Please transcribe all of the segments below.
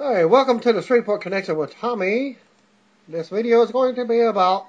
Hey, welcome to the Streetport Connection with Tommy. This video is going to be about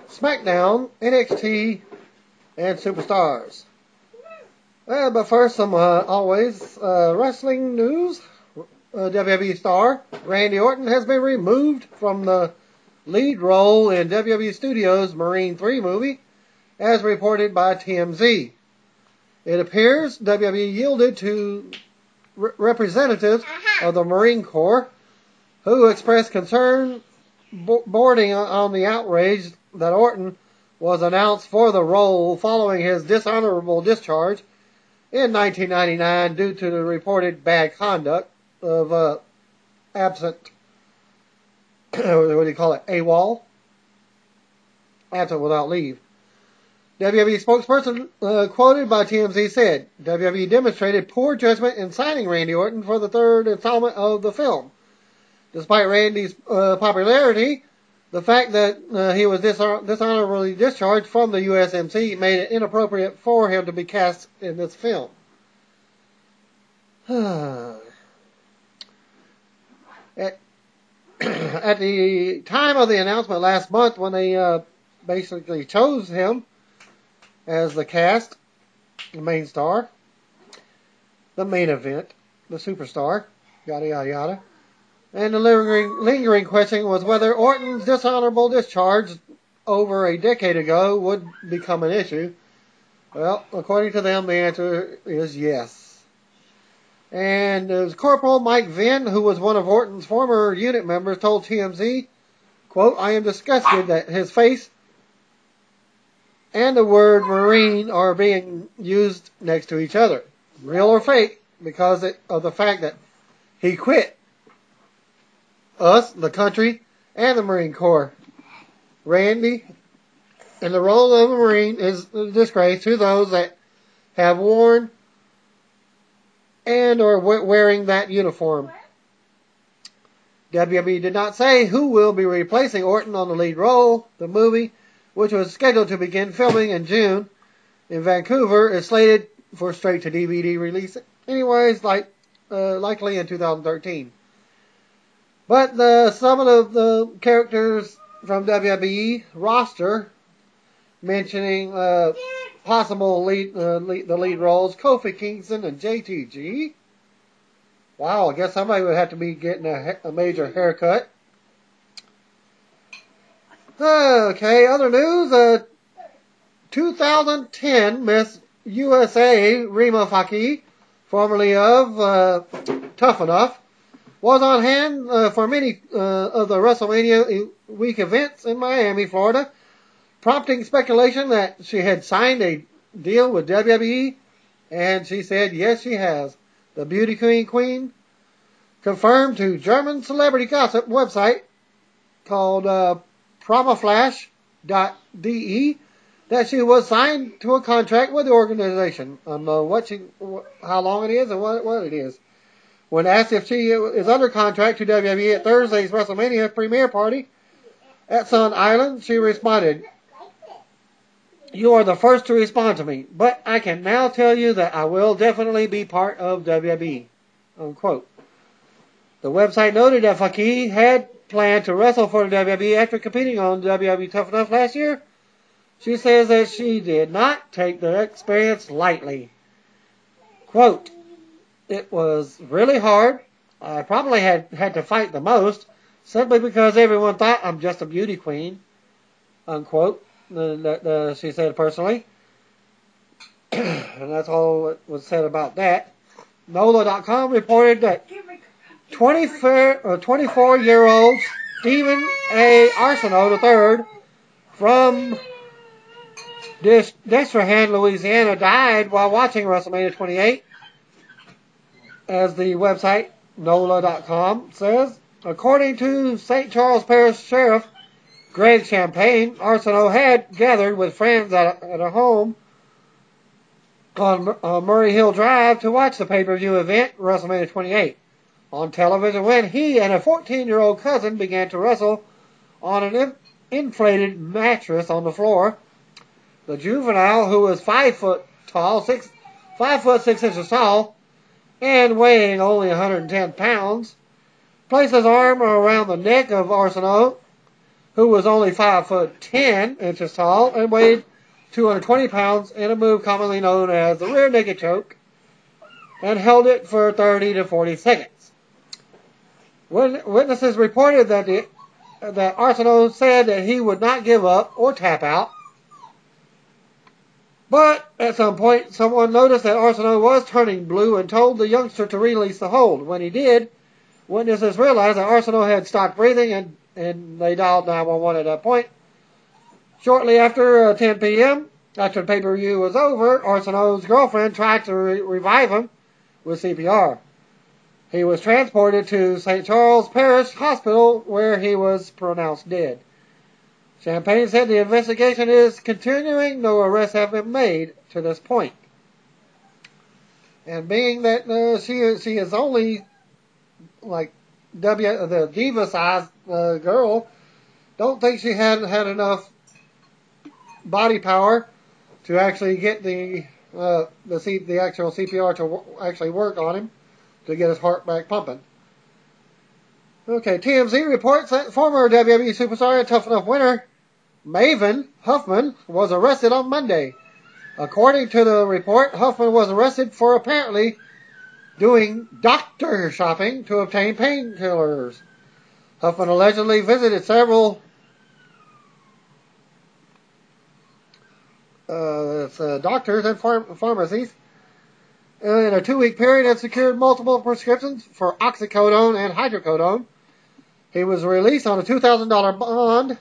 SmackDown, NXT, and Superstars. But first, some wrestling news. WWE star Randy Orton has been removed from the lead role in WWE Studios' Marine 3 movie, as reported by TMZ. It appears WWE yielded to representatives of the Marine Corps who expressed concern bordering on the outrage that Orton was announced for the role following his dishonorable discharge in 1999 due to the reported bad conduct of absent, what do you call it, AWOL? Absent without leave. WWE spokesperson quoted by TMZ said, WWE demonstrated poor judgment in signing Randy Orton for the third installment of the film. Despite Randy's popularity, the fact that he was dishonorably discharged from the USMC made it inappropriate for him to be cast in this film. At the time of the announcement last month, when they basically chose him as the cast, the main star, the main event, the superstar, yada yada yada. And the lingering question was whether Orton's dishonorable discharge over a decade ago would become an issue. Well, according to them, the answer is yes. And it was Corporal Mike Venn, who was one of Orton's former unit members, told TMZ, quote, "I am disgusted that his face and the word Marine are being used next to each other, real or fake, because of the fact that he quit us, the country, and the Marine Corps. Randy, in the role of a Marine, is a disgrace to those that have worn and are wearing that uniform." WWE did not say who will be replacing Orton on the lead role. The movie, which was scheduled to begin filming in June in Vancouver, is slated for straight-to-DVD release anyways, likely in 2013. But some of the characters from WWE roster, mentioning possible the lead roles, Kofi Kingston and JTG. Wow, I guess somebody would have to be getting a major haircut. Okay, other news. 2010 Miss USA Rima Fakih, formerly of Tough Enough, was on hand for many of the WrestleMania week events in Miami, Florida, prompting speculation that she had signed a deal with WWE, and she said yes, she has. The beauty queen confirmed to German celebrity gossip website called promaflash.de that she was signed to a contract with the organization. I don't know how long it is and what it is. When asked if she is under contract to WWE at Thursday's WrestleMania premiere party at Sun Island, she responded, "You are the first to respond to me, but I can now tell you that I will definitely be part of WWE." Unquote. The website noted that Fakih had planned to wrestle for the WWE after competing on WWE Tough Enough last year. She says that she did not take the experience lightly. Quote, "It was really hard. I probably had to fight the most, simply because everyone thought I'm just a beauty queen." Unquote. She said personally. And that's all that was said about that. NOLA.com reported that 24-year-old Stephen A. Arsenault III from Destrehan, Louisiana, died while watching WrestleMania 28. As the website NOLA.com says, according to St. Charles Parish Sheriff Greg Champagne, Arsenault had gathered with friends at a home on Murray Hill Drive to watch the pay-per-view event, WrestleMania 28, on television when he and a 14-year-old cousin began to wrestle on an inflated mattress on the floor. The juvenile, who was 5 foot tall, 5 foot 6 inches tall, and weighing only 110 pounds, placed his arm around the neck of Arsenault, who was only 5'10" tall and weighed 220 pounds in a move commonly known as the rear naked choke, and held it for 30 to 40 seconds. When witnesses reported that Arsenault said that he would not give up or tap out, but at some point someone noticed that Arsenault was turning blue and told the youngster to release the hold. When he did, witnesses realized that Arsenault had stopped breathing, and they dialed 911 at that point. Shortly after 10 p.m., after the pay-per-view was over, Arsenault's girlfriend tried to revive him with CPR. He was transported to St. Charles Parish Hospital, where he was pronounced dead. Champagne said the investigation is continuing. No arrests have been made to this point. And being that she is only like the diva-sized girl, don't think she had enough body power to actually get the actual CPR to actually work on him to get his heart back pumping. Okay, TMZ reports that former WWE superstar and Tough Enough winner Maven Huffman was arrested on Monday. According to the report, Huffman was arrested for apparently doing doctor shopping to obtain painkillers. Huffman allegedly visited several doctors and pharmacies in a 2-week period and secured multiple prescriptions for oxycodone and hydrocodone. He was released on a $2,000 bond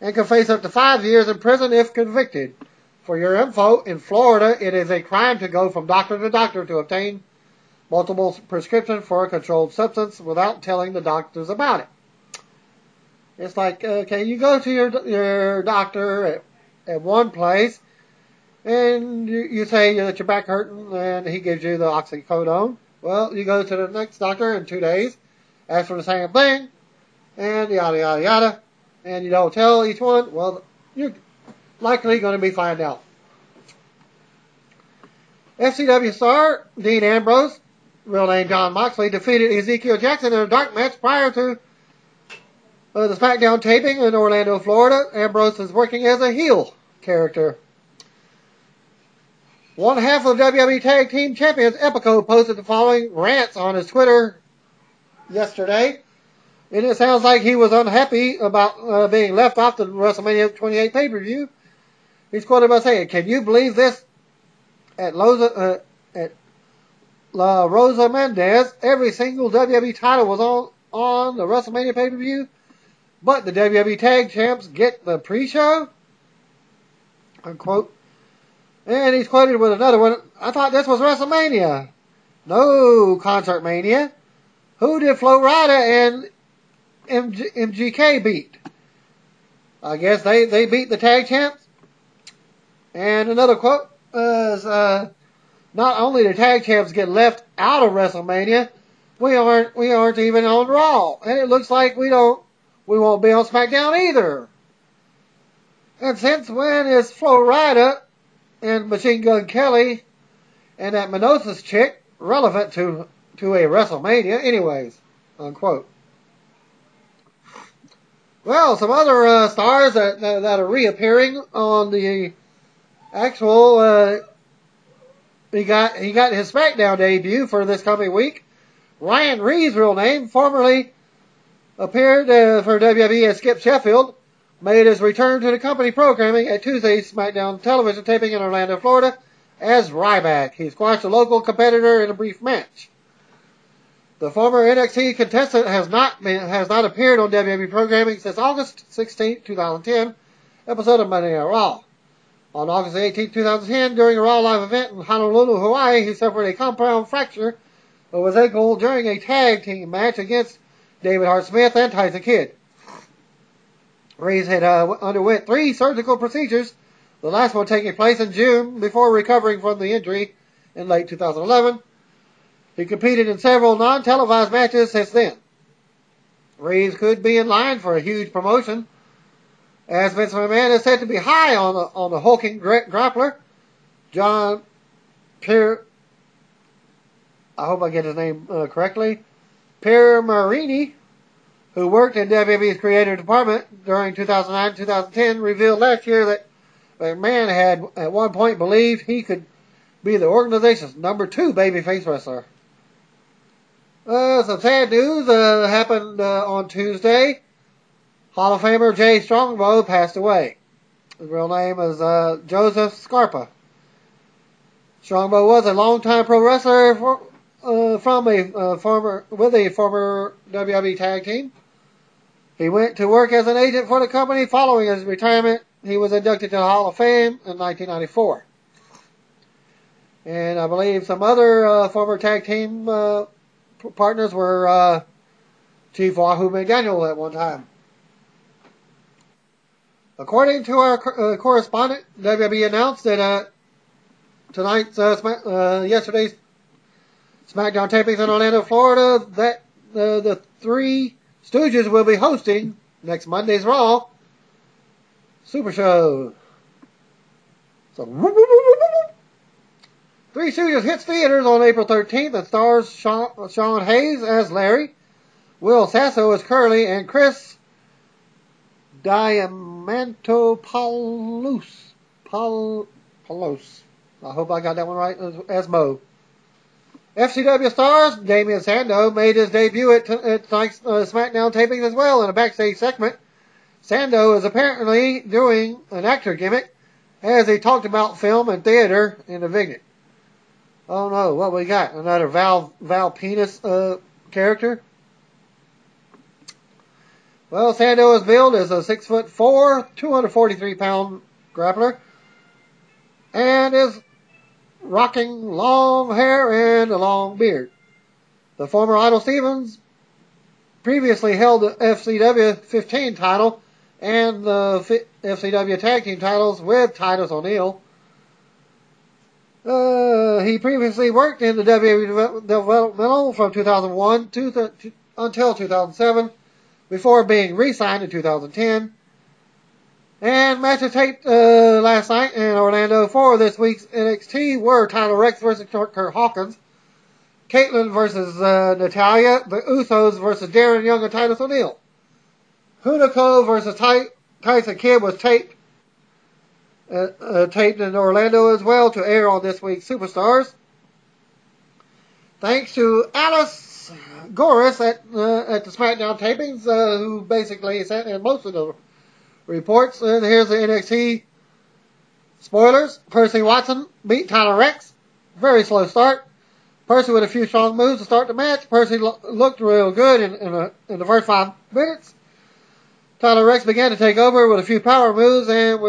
and can face up to 5 years in prison if convicted. For your info, in Florida, it is a crime to go from doctor to doctor to obtain multiple prescriptions for a controlled substance without telling the doctors about it. It's like, okay, you go to your doctor at one place, and you say that your back hurting, and he gives you the oxycodone. Well, you go to the next doctor in 2 days, ask for the same thing, and yada, yada, yada, and you don't tell each one, well, you're likely going to be found out. FCW star Dean Ambrose, real name John Moxley, defeated Ezekiel Jackson in a dark match prior to the SmackDown taping in Orlando, Florida. Ambrose is working as a heel character. One half of WWE Tag Team Champions Epico posted the following rants on his Twitter yesterday. And it sounds like he was unhappy about being left off the WrestleMania 28 pay-per-view. He's quoted by saying, "Can you believe this? At La Rosa Mendez, every single WWE title was on the WrestleMania pay-per-view, but the WWE Tag Champs get the pre-show?" Unquote. And he's quoted with another one, "I thought this was WrestleMania." No, Concert Mania. Who did Flo Rida and MGK beat? I guess they beat the Tag Champs. And another quote is, "Not only the Tag Champs get left out of WrestleMania, we aren't even on Raw, and it looks like we won't be on SmackDown either. And since when is Flo Rida and Machine Gun Kelly and that Minosis chick relevant to a WrestleMania anyways?" Unquote. Well, some other stars that are reappearing on the actual, he got his SmackDown debut for this coming week. Ryan Reed's real name, formerly appeared for WWE as Skip Sheffield, made his return to the company programming at Tuesday's SmackDown television taping in Orlando, Florida, as Ryback. He squashed a local competitor in a brief match. The former NXT contestant has not appeared on WWE programming since August 16, 2010, episode of Monday Night Raw. On August 18, 2010, during a Raw Live event in Honolulu, Hawaii, he suffered a compound fracture of his ankle during a tag team match against David Hart Smith and Tyson Kidd. Reeves had underwent 3 surgical procedures, the last one taking place in June before recovering from the injury in late 2011. He competed in several non-televised matches since then. Reeves could be in line for a huge promotion, as Vince McMahon is said to be high on the hulking grappler, John Pierre, I hope I get his name correctly, Marini, who worked in WWE's creative department during 2009-2010, revealed last year that McMahon had at one point believed he could be the organization's number 2 babyface wrestler. Some sad news happened on Tuesday. Hall of Famer Jay Strongbow passed away. His real name is Joseph Scarpa. Strongbow was a longtime pro wrestler with a former WWE tag team. He went to work as an agent for the company. Following his retirement, he was inducted to the Hall of Fame in 1994. And I believe some other former tag team partners were Chief Wahoo McDaniel at one time. According to our correspondent, WWE announced that yesterday's SmackDown tapings in Orlando, Florida, that the Three Stooges will be hosting next Monday's Raw Super Show. So, Three Stooges hits theaters on April 13th and stars Sean Hayes as Larry, Will Sasso as Curly, and Chris Diamantopoulos. I hope I got that one right, as Mo. FCW stars Damian Sandow made his debut at tonight's SmackDown tapings as well in a backstage segment. Sandow is apparently doing an actor gimmick as he talked about film and theater in the vignette. Oh no, what we got? Another Val Penis character? Well, Sandow is billed as a 6'4", 243-pound grappler and is rocking long hair and a long beard. The former Idol Stevens previously held the FCW 15 title and the FCW tag team titles with Titus O'Neil. He previously worked in the WWE developmental from 2001 until 2007 before being re-signed in 2010. And matches taped last night in Orlando for this week's NXT were Tyler Rex versus Kurt Hawkins, Caitlyn versus Natalya, the Usos versus Darren Young and Titus O'Neil. Hunico versus Tyson Kidd was taped in Orlando as well to air on this week's Superstars. Thanks to Alice Goris at the SmackDown tapings, who basically sent in most of the reports. And here's the NXT spoilers. Percy Watson beat Tyler Rex. Very slow start. Percy with a few strong moves to start the match. Percy looked real good in the first 5 minutes. Tyler Rex began to take over with a few power moves and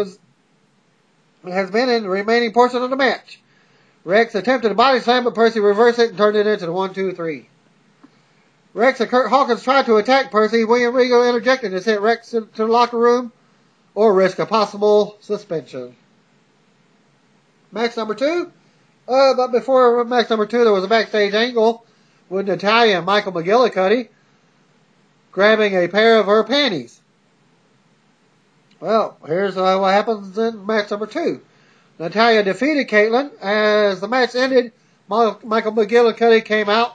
has been in the remaining portion of the match. Rex attempted a body slam, but Percy reversed it and turned it into the 1-2-3. Rex and Kurt Hawkins tried to attack Percy. William Regal interjected and sent Rex to the locker room or risk a possible suspension. Match number 2. But before match number 2, there was a backstage angle with Natalya and Michael McGillicuddy grabbing a pair of her panties. Well, here's what happens in match number 2. Natalya defeated Caitlyn. As the match ended, Michael McGillicuddy came out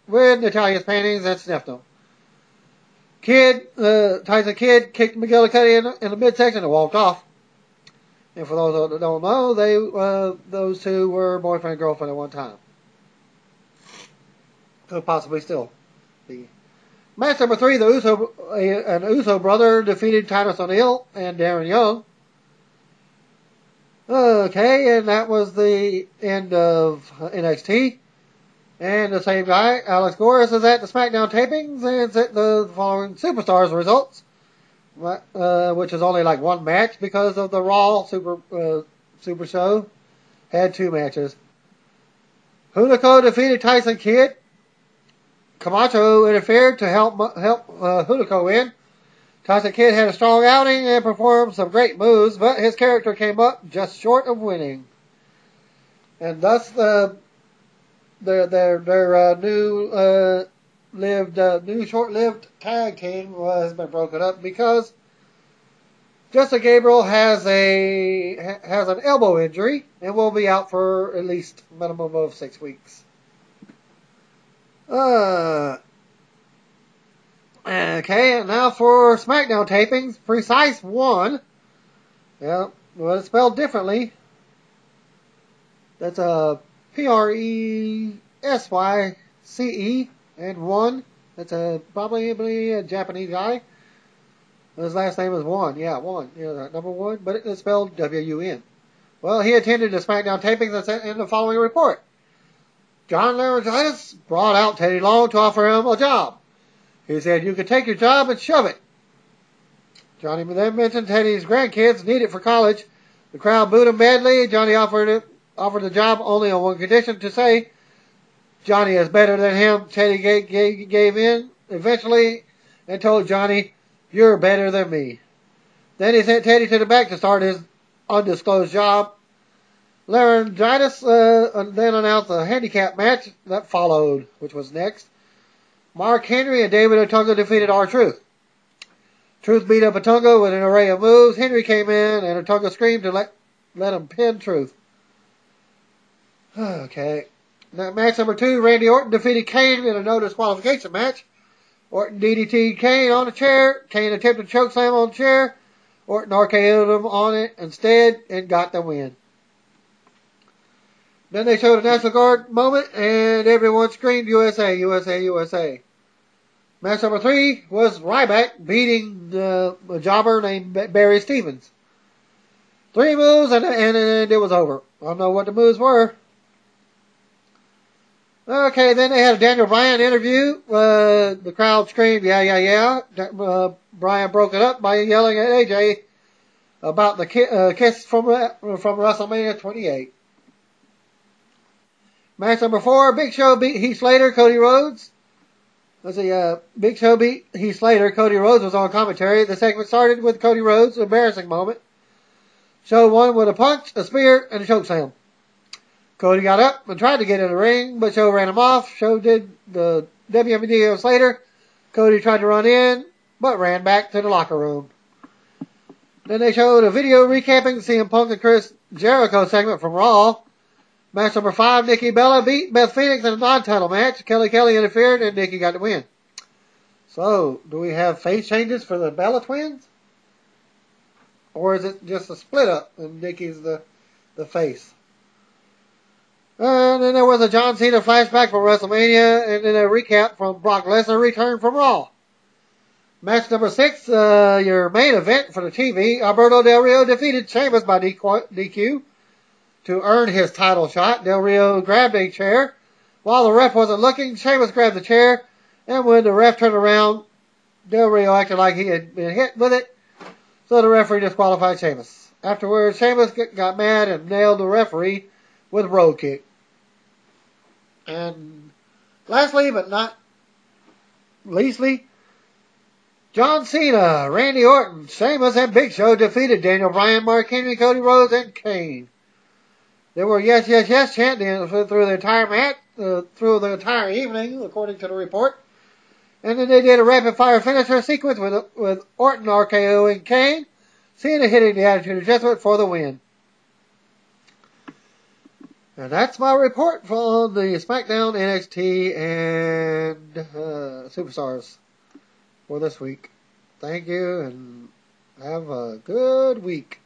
with Natalya's panties and sniffed them. Tyson Kidd kicked McGillicuddy in the midsection and walked off. And for those that don't know, those two were boyfriend and girlfriend at one time. Could possibly still be. Match number 3, an Uso brother defeated Titus O'Neil and Darren Young. Okay, and that was the end of NXT. And the same guy, Alex Goris, is at the SmackDown tapings and sent the following Superstars results, which is only like one match because of the Raw Super Show. Had 2 matches. Hunico defeated Tyson Kidd. Camacho interfered to help Hunico win. Tyson Kidd had a strong outing and performed some great moves, but his character came up just short of winning. And thus, their new short-lived tag team has been broken up because Justin Gabriel has an elbow injury and will be out for at least a minimum of 6 weeks. Okay, and now for SmackDown tapings. Precise 1. Yeah, well, it's spelled differently. That's a Pressyce and 1. That's probably a Japanese guy. His last name is 1. Yeah, 1. Yeah, number 1, but it's spelled W-U-N. Well, he attended the SmackDown tapings and sent in the following report. John Laurinaitis brought out Teddy Long to offer him a job. He said, "You can take your job and shove it." Johnny then mentioned Teddy's grandkids need it for college. The crowd booed him badly. Johnny offered the job only on one condition, to say Johnny is better than him. Teddy gave in eventually and told Johnny, "You're better than me." Then he sent Teddy to the back to start his undisclosed job. Laurinaitis then announced a handicap match that followed, which was next. Mark Henry and David Otunga defeated R-Truth. Truth beat up Otunga with an array of moves. Henry came in and Otunga screamed to let him pin Truth. Okay. Now, match number 2, Randy Orton defeated Kane in a no disqualification match. Orton DDT'd Kane on a chair. Kane attempted to chokeslam on the chair. Orton RKO'd him on it instead and got the win. Then they showed a National Guard moment and everyone screamed USA, USA, USA. Match number 3 was Ryback beating a jobber named Barry Stevens. 3 moves and it was over. I don't know what the moves were. Okay, then they had a Daniel Bryan interview. The crowd screamed, yeah, yeah, yeah. Bryan broke it up by yelling at AJ about the kiss from WrestleMania 28. Match number 4, Big Show beat Heath Slater, Cody Rhodes. Let's see, Big Show beat Heath Slater, Cody Rhodes was on commentary. The segment started with Cody Rhodes' embarrassing moment. Show won with a punch, a spear, and a chokeslam. Cody got up and tried to get in the ring, but Show ran him off. Show did the WMD of Slater. Cody tried to run in, but ran back to the locker room. Then they showed a video recapping the CM Punk and Chris Jericho segment from Raw. Match number 5, Nikki Bella beat Beth Phoenix in a non-title match. Kelly interfered and Nikki got the win. So, do we have face changes for the Bella twins? Or is it just a split up and Nikki's the face? And then there was a John Cena flashback from WrestleMania and then a recap from Brock Lesnar return from Raw. Match number 6, your main event for the TV. Alberto Del Rio defeated Sheamus by DQ. To earn his title shot, Del Rio grabbed a chair. While the ref wasn't looking, Sheamus grabbed the chair, and when the ref turned around, Del Rio acted like he had been hit with it, so the referee disqualified Sheamus. Afterwards, Sheamus got mad and nailed the referee with a road kick. And lastly, but not leastly, John Cena, Randy Orton, Sheamus, and Big Show defeated Daniel Bryan, Mark Henry, Cody Rhodes, and Kane. There were yes, yes, yes chanting through the entire match, through the entire evening, according to the report. And then they did a rapid fire finisher sequence with Orton RKOing Kane, Cena hitting the Attitude Adjustment for the win. And that's my report from the SmackDown, NXT, and Superstars for this week. Thank you, and have a good week.